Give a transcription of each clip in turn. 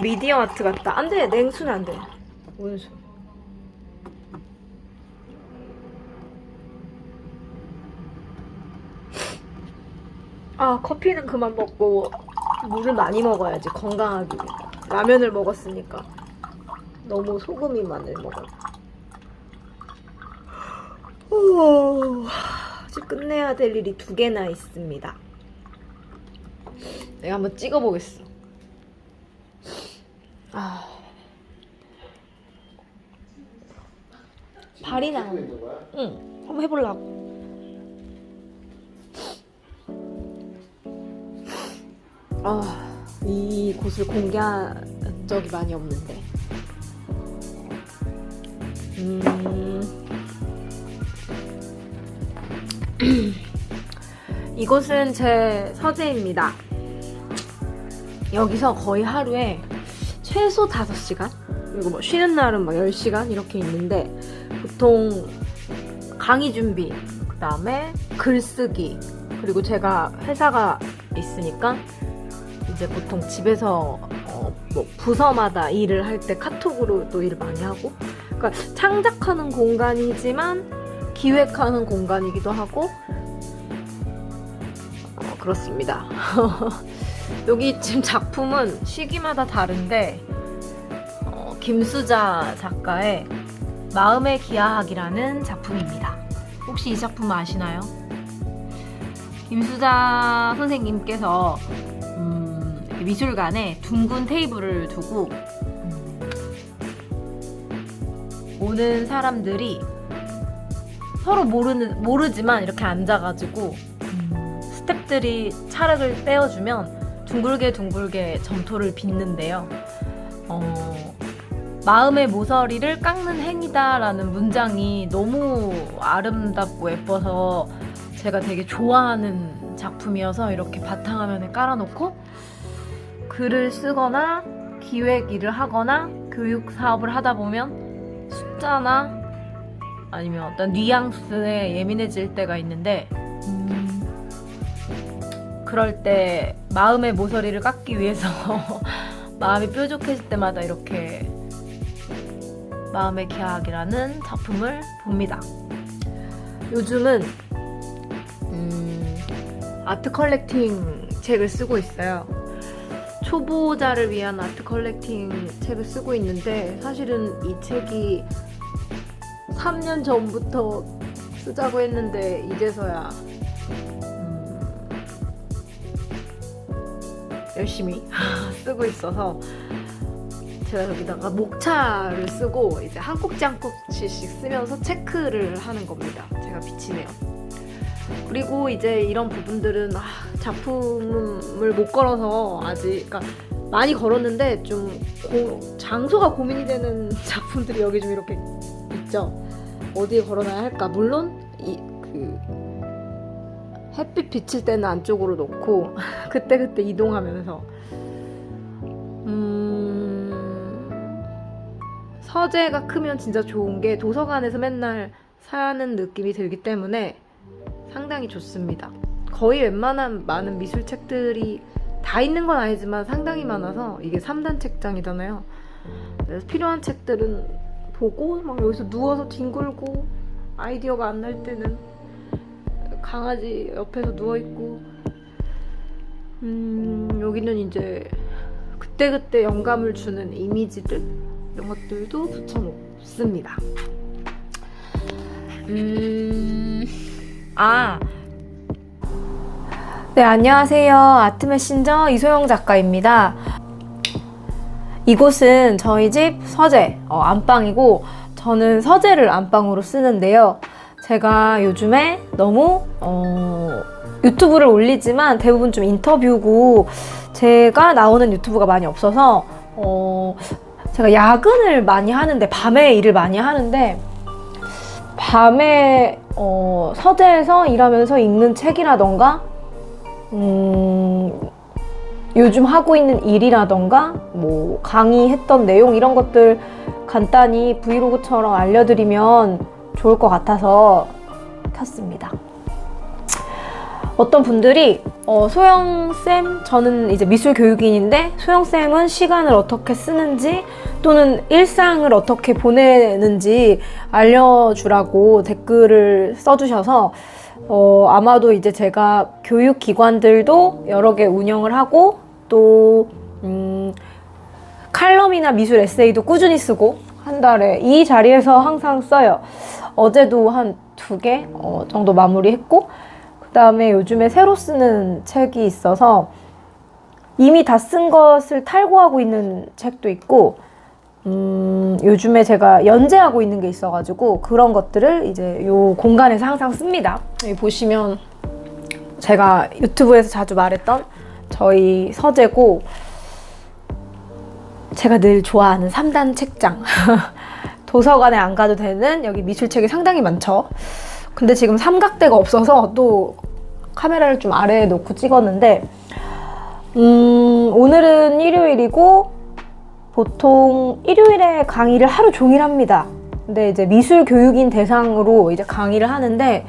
미디어 아트 같다. 안 돼, 냉수는 안 돼. 온수. 커피는 그만 먹고 물을 많이 먹어야지, 건강하기 위해. 라면을 먹었으니까 너무 소금이 많이 먹어요. 아직 끝내야 될 일이 2개나 있습니다. 내가 한번 찍어보겠어. 발이 나. 응, 한번 해보려고. 이 곳을 공개한 적이 많이 없는데. 이곳은 제 서재입니다. 여기서 거의 하루에 최소 5시간? 그리고 뭐 쉬는 날은 막 10시간 이렇게 있는데, 보통 강의 준비, 그 다음에 글쓰기, 그리고 제가 회사가 있으니까 이제 보통 집에서 뭐 부서마다 일을 할 때 카톡으로 또 일을 많이 하고, 그러니까 창작하는 공간이지만 기획하는 공간이기도 하고, 그렇습니다. 여기 지금 작품은 시기마다 다른데, 김수자 작가의 마음의 기하학이라는 작품입니다. 혹시 이 작품 아시나요? 김수자 선생님께서 미술관에 둥근 테이블을 두고 오는 사람들이 서로 모르지만 이렇게 앉아가지고 스태프들이 찰흙을 떼어주면 둥글게 점토를 빚는데요. 마음의 모서리를 깎는 행위다라는 문장이 너무 아름답고 예뻐서 제가 되게 좋아하는 작품이어서 이렇게 바탕화면에 깔아놓고 글을 쓰거나 기획 일을 하거나 교육 사업을 하다 보면 숫자나 아니면 어떤 뉘앙스에 예민해질 때가 있는데, 그럴 때 마음의 모서리를 깎기 위해서 마음이 뾰족해질 때마다 이렇게 마음의 기하학이라는 작품을 봅니다. 요즘은 아트 컬렉팅 책을 쓰고 있어요. 초보자를 위한 아트 컬렉팅 책을 쓰고 있는데, 사실은 이 책이 3년 전부터 쓰자고 했는데 이제서야 열심히 쓰고 있어서 제가 여기다가 목차를 쓰고 이제 한 꼭지 한 꼭지씩 쓰면서 체크를 하는 겁니다. 제가 비치네요. 그리고 이제 이런 부분들은 작품을 못 걸어서 아직, 그러니까 많이 걸었는데 좀 장소가 고민이 되는 작품들이 여기 좀 이렇게 있죠. 어디에 걸어놔야 할까? 물론 햇빛 비칠 때는 안쪽으로 놓고 그때그때 이동하면서 서재가 크면 진짜 좋은 게 도서관에서 맨날 사는 느낌이 들기 때문에 상당히 좋습니다. 거의 웬만한 많은 미술책들이 다 있는 건 아니지만 상당히 많아서, 이게 3단 책장이잖아요. 그래서 필요한 책들은 보고 막 여기서 누워서 뒹굴고, 아이디어가 안 날 때는 강아지 옆에서 누워있고, 여기는 이제 그때그때 영감을 주는 이미지들, 이런 것들도 붙여놓습니다. 네, 안녕하세요. 아트메신저 이소영 작가입니다. 이곳은 저희 집 서재, 안방이고, 저는 서재를 안방으로 쓰는데요. 제가 요즘에 너무 유튜브를 올리지만 대부분 좀 인터뷰고 제가 나오는 유튜브가 많이 없어서 제가 야근을 많이 하는데, 밤에 일을 많이 하는데, 밤에 서재에서 일하면서 읽는 책이라던가 요즘 하고 있는 일이라던가 뭐 강의했던 내용, 이런 것들 간단히 브이로그처럼 알려드리면 좋을 것 같아서 켰습니다. 어떤 분들이 소영쌤, 저는 이제 미술교육인인데 소영쌤은 시간을 어떻게 쓰는지 또는 일상을 어떻게 보내는지 알려주라고 댓글을 써주셔서 아마도 이제 제가 교육기관들도 여러 개 운영을 하고 또 칼럼이나 미술 에세이도 꾸준히 쓰고 한 달에 이 자리에서 항상 써요. 어제도 한 2개 정도 마무리했고 그 다음에 요즘에 새로 쓰는 책이 있어서 이미 다 쓴 것을 탈고하고 있는 책도 있고 요즘에 제가 연재하고 있는 게 있어가지고 그런 것들을 이제 요 공간에서 항상 씁니다. 여기 보시면 제가 유튜브에서 자주 말했던 저희 서재고 제가 늘 좋아하는 3단 책장 도서관에 안 가도 되는 여기 미술책이 상당히 많죠. 근데 지금 삼각대가 없어서 또 카메라를 좀 아래에 놓고 찍었는데 오늘은 일요일이고 보통 일요일에 강의를 하루 종일 합니다. 근데 이제 미술 교육인 대상으로 이제 강의를 하는데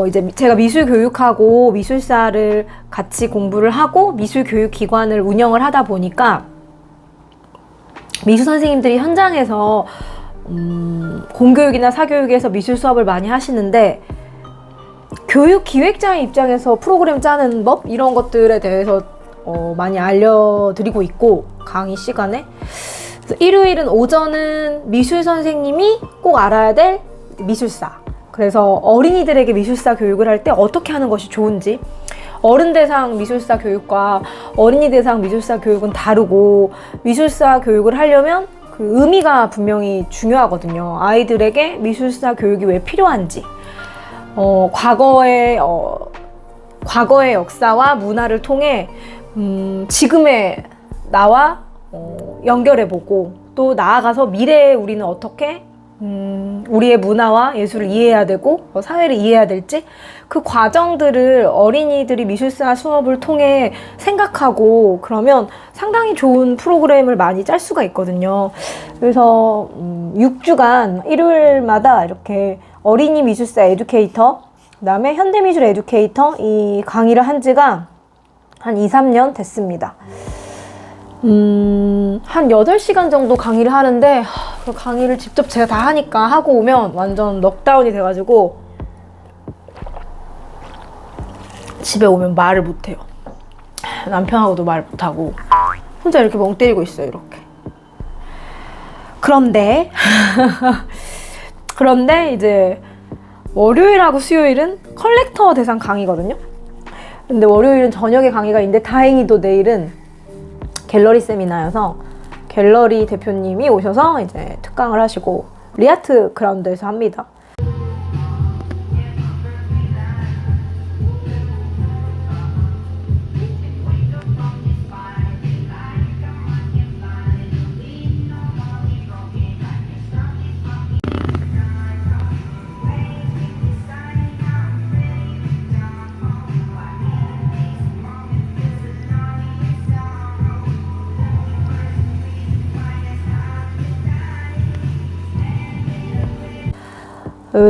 이제 제가 미술 교육하고 미술사를 같이 공부를 하고 미술 교육 기관을 운영을 하다 보니까 미술 선생님들이 현장에서 공교육이나 사교육에서 미술 수업을 많이 하시는데 교육 기획자의 입장에서 프로그램 짜는 법 이런 것들에 대해서 많이 알려드리고 있고 강의 시간에 그래서 일요일은 오전은 미술 선생님이 꼭 알아야 될 미술사 그래서 어린이들에게 미술사 교육을 할 때 어떻게 하는 것이 좋은지 어른 대상 미술사 교육과 어린이 대상 미술사 교육은 다르고 미술사 교육을 하려면 그 의미가 분명히 중요하거든요. 아이들에게 미술사 교육이 왜 필요한지 과거의 역사와 문화를 통해 지금의 나와 연결해보고 또 나아가서 미래에 우리는 어떻게 우리의 문화와 예술을 이해해야 되고 사회를 이해해야 될지 그 과정들을 어린이들이 미술사 수업을 통해 생각하고 그러면 상당히 좋은 프로그램을 많이 짤 수가 있거든요. 그래서 6주간 일요일마다 이렇게 어린이 미술사 에듀케이터 그 다음에 현대미술 에듀케이터 이 강의를 한 지가 한 2, 3년 됐습니다. 한 8시간 정도 강의를 하는데 그 강의를 직접 제가 다 하니까 하고 오면 완전 넉다운이 돼가지고 집에 오면 말을 못해요. 남편하고도 말 못하고 혼자 이렇게 멍 때리고 있어요. 이렇게. 그런데 이제 월요일하고 수요일은 컬렉터 대상 강의거든요. 근데 월요일은 저녁에 강의가 있는데 다행히도 내일은 갤러리 세미나여서 갤러리 대표님이 오셔서 이제 특강을 하시고 리아트 그라운드에서 합니다.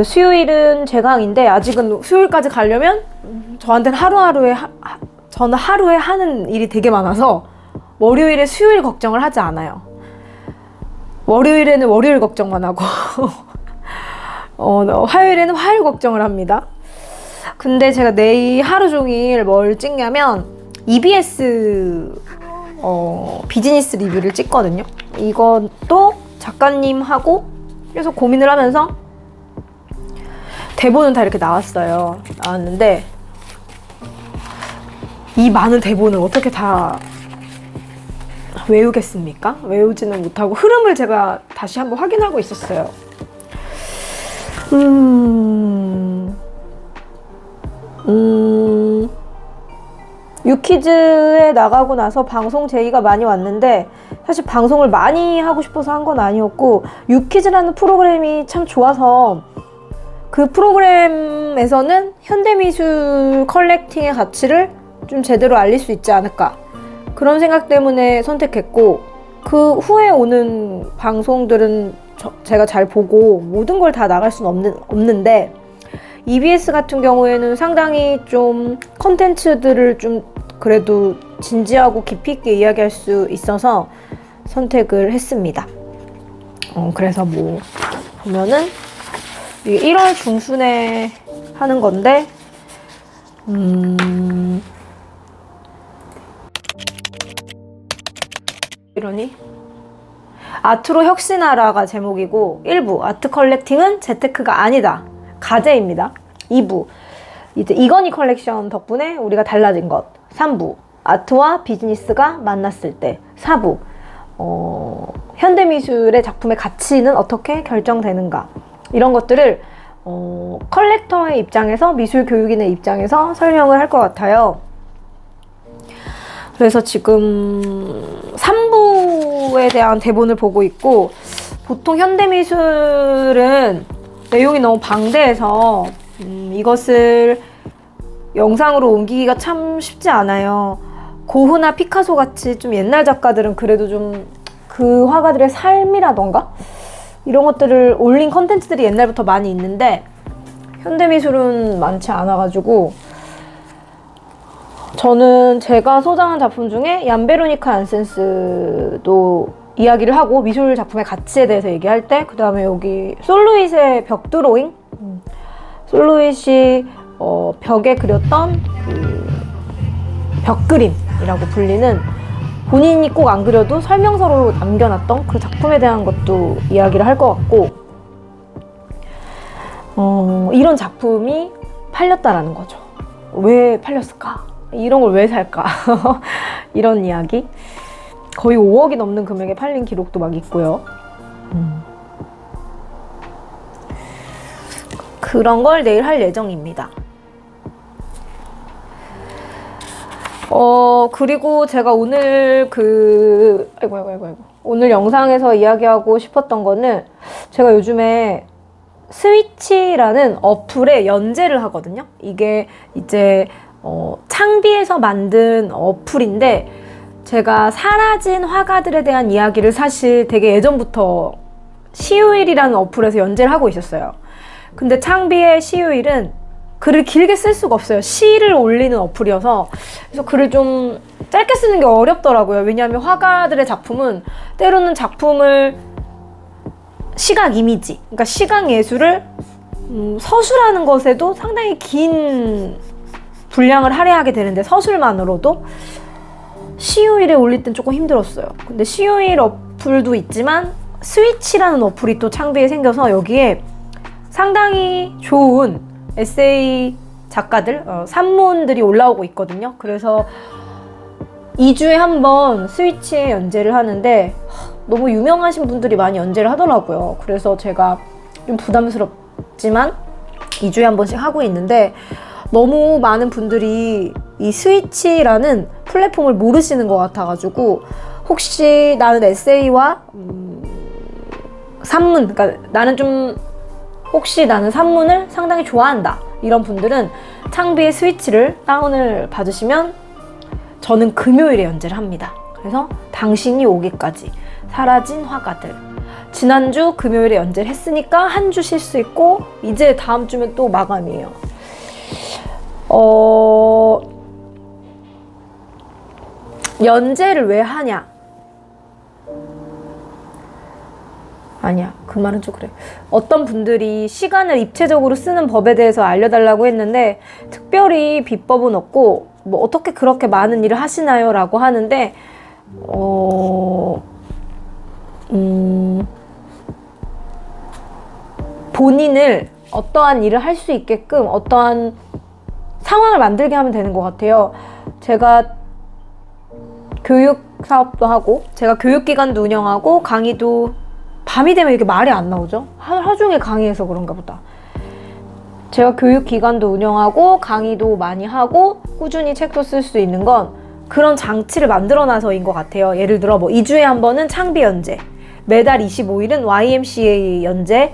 수요일은 제 강의인데 아직은 수요일까지 가려면 저한테는 저는 하루에 하는 일이 되게 많아서 월요일에 수요일 걱정을 하지 않아요. 월요일에는 월요일 걱정만 하고 화요일에는 화요일 걱정을 합니다. 근데 제가 내일 하루 종일 뭘 찍냐면 EBS 비즈니스 리뷰를 찍거든요. 이것도 작가님하고 계속 고민을 하면서 대본은 다 이렇게 나왔는데 이 많은 대본을 어떻게 다 외우겠습니까? 외우지는 못하고 흐름을 제가 다시 한번 확인하고 있었어요. 유퀴즈에 나가고 나서 방송 제의가 많이 왔는데 사실 방송을 많이 하고 싶어서 한 건 아니었고 유퀴즈라는 프로그램이 참 좋아서 그 프로그램에서는 현대미술 컬렉팅의 가치를 좀 제대로 알릴 수 있지 않을까 그런 생각 때문에 선택했고 그 후에 오는 방송들은 제가 잘 보고 모든 걸 다 나갈 수는 없는데 EBS 같은 경우에는 상당히 좀 컨텐츠들을 좀 그래도 진지하고 깊이 있게 이야기할 수 있어서 선택을 했습니다. 그래서 뭐 보면은 이게 1월 중순에 하는 건데 이러니? 아트로 혁신하라가 제목이고 1부 아트 컬렉팅은 재테크가 아니다. 가제입니다. 2부 이제 이건희 컬렉션 덕분에 우리가 달라진 것. 3부 아트와 비즈니스가 만났을 때. 4부 현대미술의 작품의 가치는 어떻게 결정되는가. 이런 것들을 컬렉터의 입장에서 미술 교육인의 입장에서 설명을 할 것 같아요. 그래서 지금 3부에 대한 대본을 보고 있고 보통 현대미술은 내용이 너무 방대해서 이것을 영상으로 옮기기가 참 쉽지 않아요. 고흐나 피카소 같이 좀 옛날 작가들은 그래도 좀 그 화가들의 삶이라던가 이런 것들을 올린 컨텐츠들이 옛날부터 많이 있는데 현대미술은 많지 않아가지고 저는 제가 소장한 작품 중에 얀베로니카 안센스도 이야기를 하고 미술 작품의 가치에 대해서 얘기할 때 그 다음에 여기 솔루잇의 벽 드로잉 솔루잇이 벽에 그렸던 그 벽그림이라고 불리는 본인이 꼭 안 그려도 설명서로 남겨놨던 그 작품에 대한 것도 이야기를 할 것 같고 이런 작품이 팔렸다라는 거죠. 왜 팔렸을까? 이런 걸 왜 살까? 이런 이야기. 거의 5억이 넘는 금액에 팔린 기록도 막 있고요. 그런 걸 내일 할 예정입니다. 그리고 제가 오늘 오늘 영상에서 이야기하고 싶었던 거는 제가 요즘에 스위치라는 어플에 연재를 하거든요. 이게 이제 창비에서 만든 어플인데 제가 사라진 화가들에 대한 이야기를 사실 되게 예전부터 시우일이라는 어플에서 연재를 하고 있었어요. 근데 창비의 시우일은 글을 길게 쓸 수가 없어요. 시를 올리는 어플이어서. 그래서 글을 좀 짧게 쓰는 게 어렵더라고요. 왜냐하면 화가들의 작품은 때로는 작품을 시각 이미지, 그러니까 시각 예술을 서술하는 것에도 상당히 긴 분량을 할애하게 되는데 서술만으로도 시우일에 올릴 땐 조금 힘들었어요. 근데 시우일 어플도 있지만 스위치라는 어플이 또 창비에 생겨서 여기에 상당히 좋은 에세이 작가들, 산문들이 올라오고 있거든요. 그래서 2주에 한 번 스위치에 연재를 하는데 너무 유명하신 분들이 많이 연재를 하더라고요. 그래서 제가 좀 부담스럽지만 2주에 한 번씩 하고 있는데 너무 많은 분들이 이 스위치라는 플랫폼을 모르시는 것 같아가지고 혹시 나는 에세이와 산문, 그러니까 혹시 나는 산문을 상당히 좋아한다 이런 분들은 창비의 스위치를 다운을 받으시면 저는 금요일에 연재를 합니다. 그래서 당신이 오기까지 사라진 화가들 지난주 금요일에 연재를 했으니까 한 주 쉴 수 있고 이제 다음 주면 또 마감이에요. 연재를 왜 하냐? 아니야, 그 말은 좀 그래. 어떤 분들이 시간을 입체적으로 쓰는 법에 대해서 알려달라고 했는데 특별히 비법은 없고 뭐 어떻게 그렇게 많은 일을 하시나요? 라고 하는데 본인을 어떠한 일을 할 수 있게끔 어떠한 상황을 만들게 하면 되는 것 같아요. 제가 교육 사업도 하고 제가 교육기관도 운영하고 강의도 밤이 되면 이렇게 말이 안 나오죠? 하루 종일 강의해서 그런가 보다. 제가 교육기관도 운영하고 강의도 많이 하고 꾸준히 책도 쓸 수 있는 건 그런 장치를 만들어놔서인 것 같아요. 예를 들어 뭐 2주에 한 번은 창비 연재, 매달 25일은 YMCA 연재.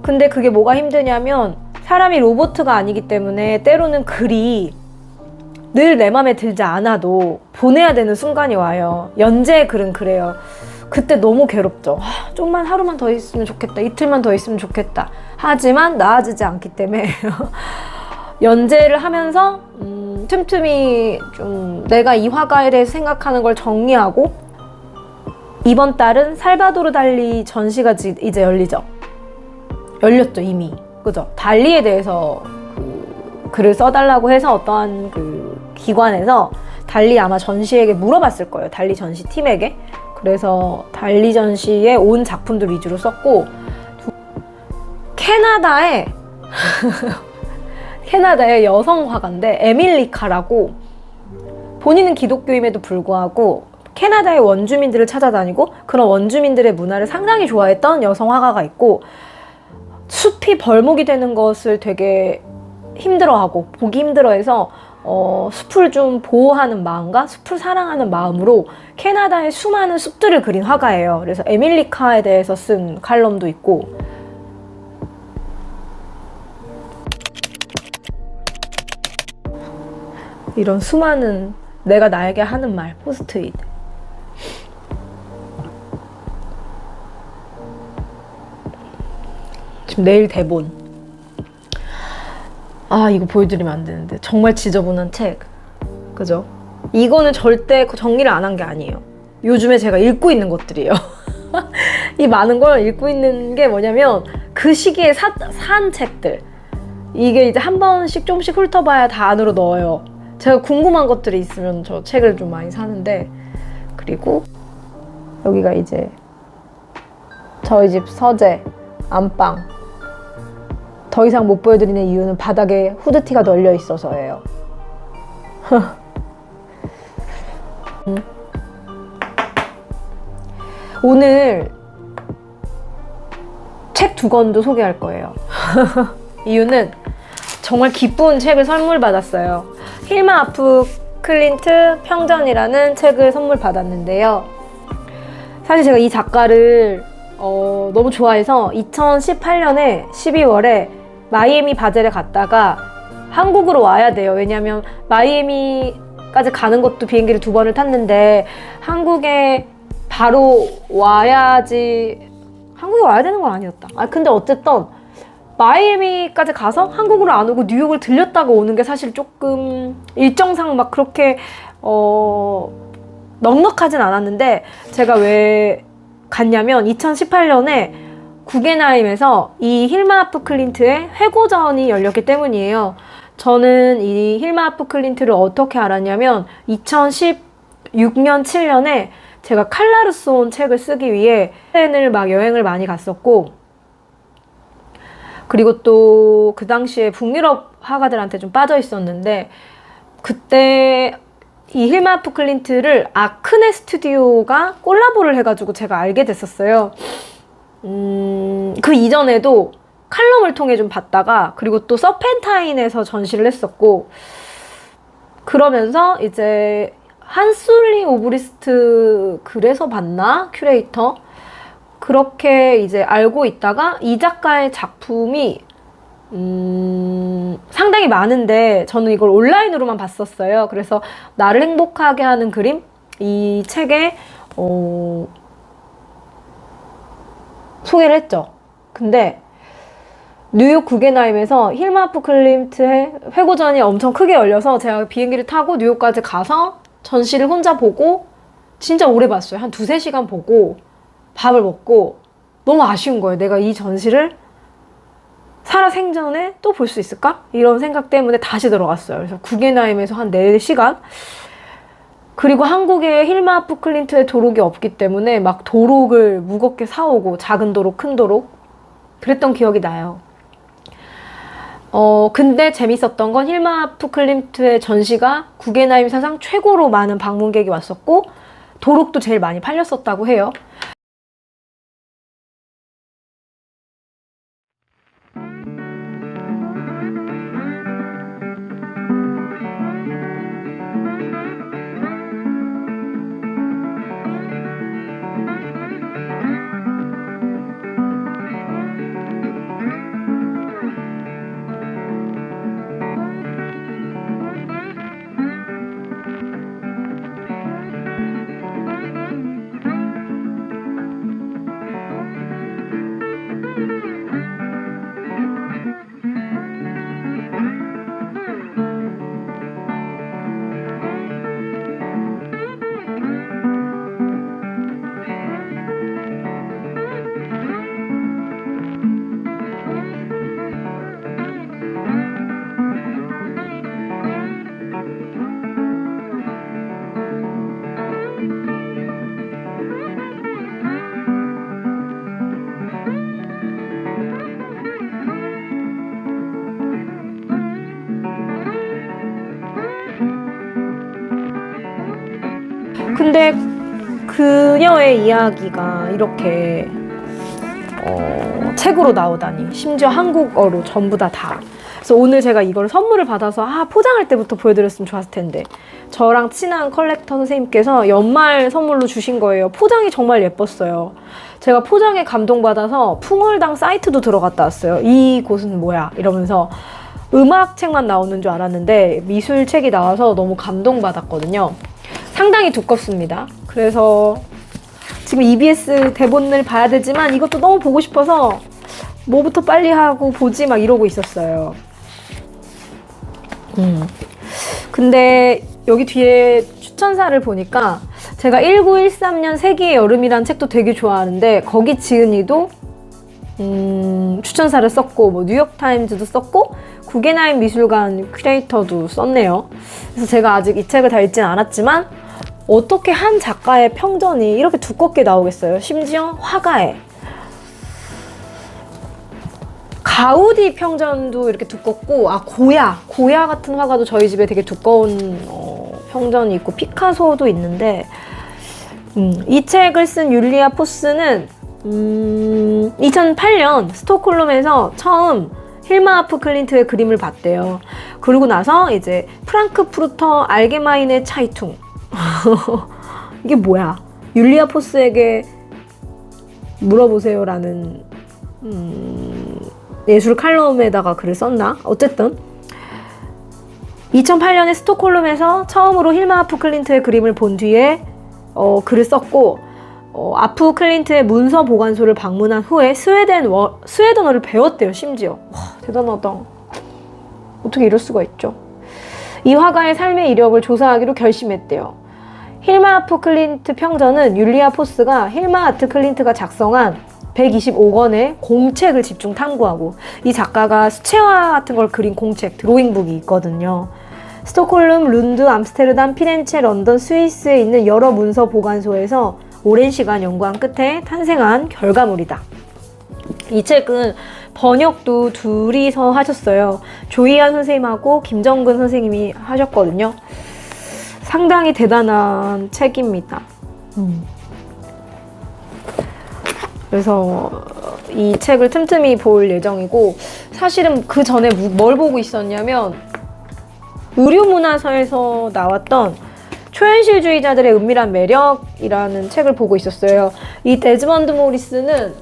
근데 그게 뭐가 힘드냐면 사람이 로봇가 아니기 때문에 때로는 글이 늘 내 맘에 들지 않아도 보내야 되는 순간이 와요. 연재 글은 그래요. 그때 너무 괴롭죠. 좀만 하루만 더 있으면 좋겠다. 이틀만 더 있으면 좋겠다. 하지만 나아지지 않기 때문에 연재를 하면서 틈틈이 좀 내가 이 화가에 대해서 생각하는 걸 정리하고, 이번 달은 살바도르 달리 전시가 이제 열렸죠 이미. 그죠? 달리에 대해서 글을 써달라고 해서 어떠한 기관에서 달리 아마 전시에게 물어봤을 거예요. 달리 전시 팀에게. 그래서 달리 전시에 온 작품들 위주로 썼고, 캐나다의 여성 화가인데 에밀리카라고, 본인은 기독교임에도 불구하고 캐나다의 원주민들을 찾아다니고 그런 원주민들의 문화를 상당히 좋아했던 여성 화가가 있고, 숲이 벌목이 되는 것을 되게 힘들어하고 보기 힘들어해서 숲을 좀 보호하는 마음과 숲을 사랑하는 마음으로 캐나다의 수많은 숲들을 그린 화가예요. 그래서 에밀리카에 대해서 쓴 칼럼도 있고, 이런 수많은 내가 나에게 하는 말, 포스트잇. 지금 내일 대본. 아, 이거 보여드리면 안 되는데. 정말 지저분한 책. 그죠? 이거는 절대 정리를 안 한 게 아니에요. 요즘에 제가 읽고 있는 것들이에요. 이 많은 걸 읽고 있는 게 뭐냐면, 그 시기에 산 책들. 이게 이제 한 번씩 조금씩 훑어봐야 다 안으로 넣어요. 제가 궁금한 것들이 있으면 저 책을 좀 많이 사는데. 그리고 여기가 이제 저희 집 서재 안방. 더 이상 못 보여드리는 이유는 바닥에 후드티가 널려 있어서예요. 오늘 책 2권도 소개할 거예요. 이유는 정말 기쁜 책을 선물 받았어요. 힐마 아프 클린트 평전이라는 책을 선물 받았는데요. 사실 제가 이 작가를 너무 좋아해서 2018년에 12월에 마이애미 바젤에 갔다가 한국으로 와야 돼요. 왜냐면 마이애미까지 가는 것도 비행기를 2번을 탔는데 한국에 바로 와야지, 한국에 와야 되는 건 아니었다. 근데 어쨌든 마이애미까지 가서 한국으로 안 오고 뉴욕을 들렸다가 오는 게 사실 조금 일정상 막 그렇게 넉넉하진 않았는데, 제가 왜 갔냐면 2018년에 구겐하임에서 이 힐마 아프 클린트의 회고전이 열렸기 때문이에요. 저는 이 힐마 아프 클린트를 어떻게 알았냐면 2016년, 7년에 제가 칼라르손 책을 쓰기 위해 스페인을 막 여행을 많이 갔었고, 그리고 또 그 당시에 북유럽 화가들한테 좀 빠져 있었는데, 그때 이 힐마 아프 클린트를 아크네 스튜디오가 콜라보를 해가지고 제가 알게 됐었어요. 그 이전에도 칼럼을 통해 좀 봤다가, 그리고 또 서펜타인에서 전시를 했었고, 그러면서 이제 한술리 오브리스트 글에서 봤나? 큐레이터? 그렇게 이제 알고 있다가 이 작가의 작품이 상당히 많은데 저는 이걸 온라인으로만 봤었어요. 그래서 나를 행복하게 하는 그림? 이 책에 소개를 했죠. 근데 뉴욕 구겐하임에서 힐마 아프 클린트의 회고전이 엄청 크게 열려서 제가 비행기를 타고 뉴욕까지 가서 전시를 혼자 보고 진짜 오래 봤어요. 한 2-3시간 보고 밥을 먹고, 너무 아쉬운 거예요. 내가 이 전시를 살아생전에 또 볼 수 있을까? 이런 생각 때문에 다시 들어갔어요. 그래서 구겐하임에서 한 4시간. 그리고 한국에 힐마 아프 클린트의 도록이 없기 때문에 막 도록을 무겁게 사오고, 작은 도록, 큰 도록, 그랬던 기억이 나요. 근데 재밌었던 건 힐마 아프 클린트의 전시가 구겐하임 사상 최고로 많은 방문객이 왔었고, 도록도 제일 많이 팔렸었다고 해요. 근데 그녀의 이야기가 이렇게 책으로 나오다니, 심지어 한국어로 전부 다. 그래서 오늘 제가 이걸 선물을 받아서 포장할 때부터 보여드렸으면 좋았을 텐데, 저랑 친한 컬렉터 선생님께서 연말 선물로 주신 거예요. 포장이 정말 예뻤어요. 제가 포장에 감동받아서 풍월당 사이트도 들어갔다 왔어요. 이 곳은 뭐야? 이러면서 음악책만 나오는 줄 알았는데 미술책이 나와서 너무 감동받았거든요. 상당히 두껍습니다. 그래서 지금 EBS 대본을 봐야 되지만 이것도 너무 보고 싶어서 뭐부터 빨리 하고 보지 막 이러고 있었어요. 근데 여기 뒤에 추천사를 보니까 제가 1913년 세기의 여름이라는 책도 되게 좋아하는데 거기 지은이도 추천사를 썼고, 뭐 뉴욕타임즈도 썼고, 구겐하임 미술관 큐레이터도 썼네요. 그래서 제가 아직 이 책을 다 읽진 않았지만 어떻게 한 작가의 평전이 이렇게 두껍게 나오겠어요? 심지어 화가에. 가우디 평전도 이렇게 두껍고, 고야 같은 화가도 저희 집에 되게 두꺼운 평전이 있고, 피카소도 있는데, 이 책을 쓴 율리아 포스는 2008년 스톡홀름에서 처음 힐마 아프 클린트의 그림을 봤대요. 그러고 나서 이제 프랑크푸르터 알게마인의 차이퉁 이게 뭐야? 율리아 포스에게 물어보세요라는 예술 칼럼에다가 글을 썼나? 어쨌든 2008년에 스톡홀름에서 처음으로 힐마 아프 클린트의 그림을 본 뒤에 글을 썼고, 아프 클린트의 문서 보관소를 방문한 후에 스웨덴어를 배웠대요. 심지어. 와, 대단하다. 어떻게 이럴 수가 있죠? 이 화가의 삶의 이력을 조사하기로 결심했대요. 힐마 아프 클린트 평전은 율리아 포스가 힐마 아트 클린트가 작성한 125권의 공책을 집중 탐구하고, 이 작가가 수채화 같은 걸 그린 공책, 드로잉북이 있거든요. 스톡홀름, 룬드, 암스테르담, 피렌체, 런던, 스위스에 있는 여러 문서 보관소에서 오랜 시간 연구한 끝에 탄생한 결과물이다. 이 책은 번역도 둘이서 하셨어요. 조이한 선생님하고 김정근 선생님이 하셨거든요. 상당히 대단한 책입니다. 그래서 이 책을 틈틈이 볼 예정이고, 사실은 그 전에 뭘 보고 있었냐면 의류문화서에서 나왔던 초현실주의자들의 은밀한 매력이라는 책을 보고 있었어요. 이 데즈먼드 모리스는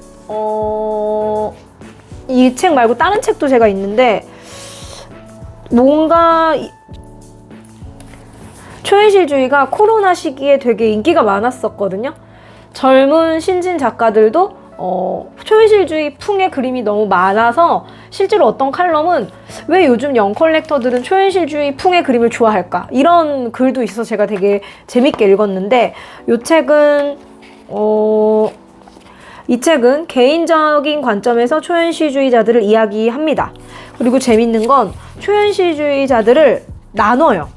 이 책 말고 다른 책도 제가 있는데, 뭔가 초현실주의가 코로나 시기에 되게 인기가 많았었거든요. 젊은 신진 작가들도 초현실주의 풍의 그림이 너무 많아서 실제로 어떤 칼럼은 왜 요즘 영컬렉터들은 초현실주의 풍의 그림을 좋아할까? 이런 글도 있어서 제가 되게 재밌게 읽었는데, 이 책은 개인적인 관점에서 초현실주의자들을 이야기합니다. 그리고 재밌는 건 초현실주의자들을 나눠요.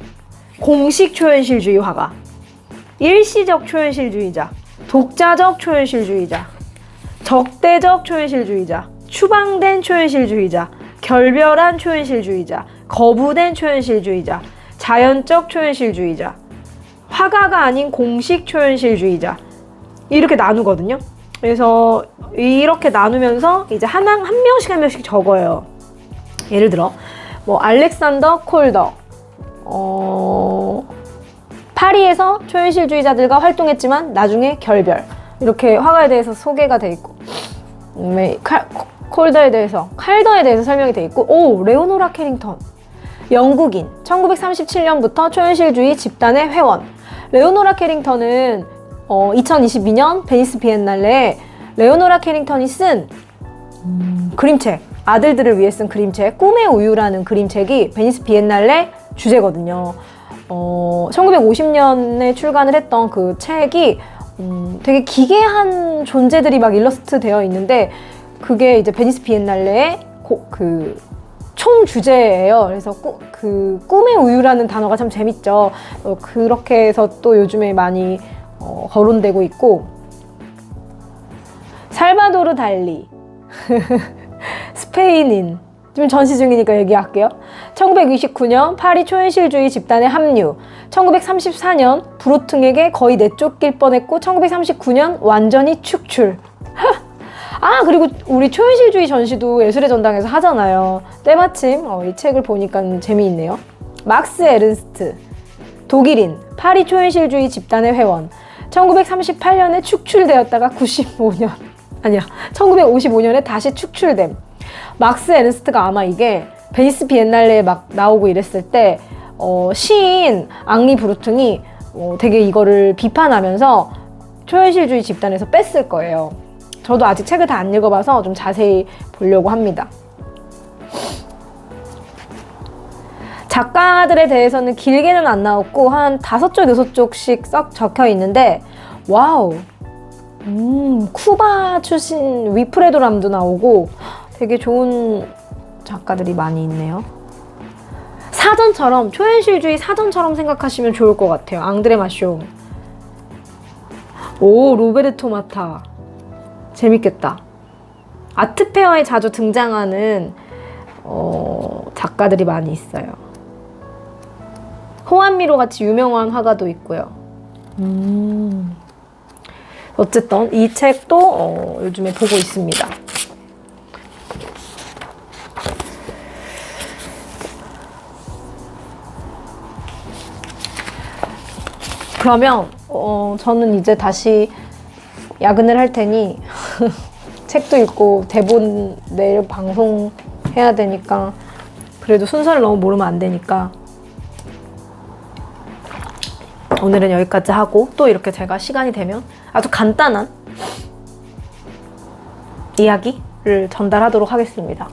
공식 초현실주의 화가, 일시적 초현실주의자, 독자적 초현실주의자, 적대적 초현실주의자, 추방된 초현실주의자, 결별한 초현실주의자, 거부된 초현실주의자, 자연적 초현실주의자, 화가가 아닌 공식 초현실주의자, 이렇게 나누거든요. 그래서 이렇게 나누면서 이제 한 명씩 적어요. 예를 들어 뭐 알렉산더 콜더, 파리에서 초현실주의자들과 활동했지만 나중에 결별, 이렇게 화가에 대해서 소개가 돼 있고, 칼더에 대해서 설명이 돼 있고, 레오노라 캐링턴, 영국인, 1937년부터 초현실주의 집단의 회원. 레오노라 캐링턴은 2022년 베니스 비엔날레에 레오노라 캐링턴이 쓴 그림책, 아들들을 위해 쓴 그림책 꿈의 우유라는 그림책이 베니스 비엔날레 주제거든요. 1950년에 출간을 했던 그 책이 되게 기괴한 존재들이 막 일러스트 되어 있는데, 그게 이제 베니스 비엔날레의 그 총 주제예요. 그래서 그 꿈의 우유라는 단어가 참 재밌죠. 그렇게 해서 또 요즘에 많이 거론되고 있고, 살바도르 달리 스페인인, 지금 전시 중이니까 얘기할게요. 1929년 파리 초현실주의 집단에 합류. 1934년 브로퉁에게 거의 내쫓길 뻔했고 1939년 완전히 축출. 아, 그리고 우리 초현실주의 전시도 예술의 전당에서 하잖아요. 때마침 이 책을 보니까 재미있네요. 막스 에른스트, 독일인, 파리 초현실주의 집단의 회원. 1938년에 축출되었다가 1955년에 다시 축출됨. 막스 에른스트가 아마 이게 베니스 비엔날레에 막 나오고 이랬을 때 시인 앙리 브루퉁이 되게 이거를 비판하면서 초현실주의 집단에서 뺐을 거예요. 저도 아직 책을 다 안 읽어봐서 좀 자세히 보려고 합니다. 작가들에 대해서는 길게는 안 나왔고 한 5쪽, 6쪽씩 썩 적혀 있는데 와우! 쿠바 출신 위프레도 람도 나오고 되게 좋은 작가들이 많이 있네요. 사전처럼, 초현실주의 사전처럼 생각하시면 좋을 것 같아요. 앙드레 마쇼. 오, 로베르토 마타. 재밌겠다. 아트페어에 자주 등장하는 작가들이 많이 있어요. 호안미로 같이 유명한 화가도 있고요. 어쨌든 이 책도 요즘에 보고 있습니다. 그러면 저는 이제 다시 야근을 할 테니 책도 읽고 대본 내일 방송해야 되니까 그래도 순서를 너무 모르면 안 되니까 오늘은 여기까지 하고 또 이렇게 제가 시간이 되면 아주 간단한 이야기를 전달하도록 하겠습니다.